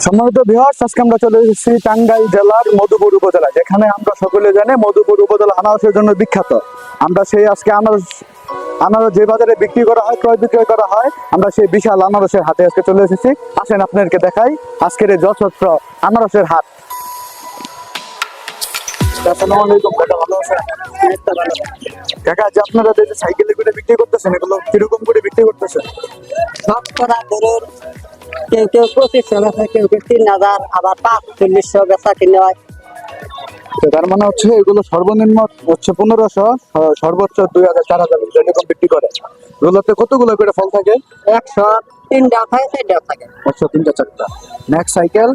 সম্মানিত ভিউয়ার্স, আজকে আমরা চলে এসেছি টাঙ্গাইল জেলার মধুপুর উপজেলা, যেখানে আমরা সকলে জানি মধুপুর উপজেলা আনারসের জন্য বিখ্যাত। আমরা সেই আজকে আনারস যে বাজারে বিক্রি করা হয়, ক্রয় বিক্রয় করা হয়, আমরা সেই বিশাল আনারসের হাটে আজকে চলে এসেছি। আসেন আপনাদেরকে দেখাই আজকের এই যশস্র আনারসের হাট। আসসালামু আলাইকুম কাকা, ভালো আছেন? কাকা, যে আপনারা যে সাইকেলে করে বিক্রি করতেছেন, এগুলো কিরকম করে বিক্রি করতেছেন? শতকরা ধরুন কেউ কেউ 2500 বেচা, কেউ কেউ 3000, আবার 4500 বেচা কিনে হয়। তো তার মানে হচ্ছে এগুলো সর্বনিম্ন হচ্ছে 1500, সর্বোচ্চ 2000 4000 এরকম বিক্রি করে। এগুলোতে কতগুলো করে ফল থাকে? 103টা থাকে, 4টা থাকে। 3টা 4টা। নেক্সট সাইকেল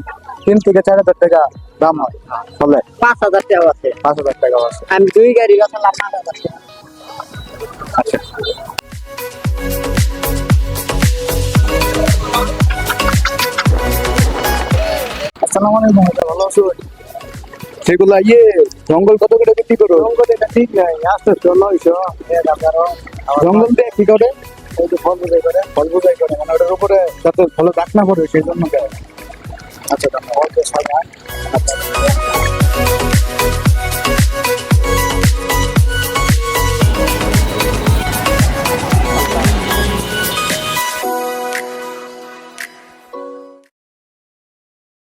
3 থেকে 4000 টাকা দাম হয় ফলে। 5000 টাকা আছে। 5000 টাকা আছে। আমি 2 গাড়ি বেচালাম 5000 টাকা। আচ্ছা, আসসালামু আলাইকুম কাকা, ভালো আছো? সেগুলা জঙ্গল কত করে বিক্রি করো? জঙ্গল এটা ঠিক নাই, 800 900 জঙ্গল দিয়ে কি করে? ওই যে ফল বোঝাই করে, ফল বোঝাই করে, মানে ওটার উপরে যাতে ফলে দাগ না পড়ে সেই জন্য দেয়। আচ্ছা, ধন্যবাদ। আচ্ছা।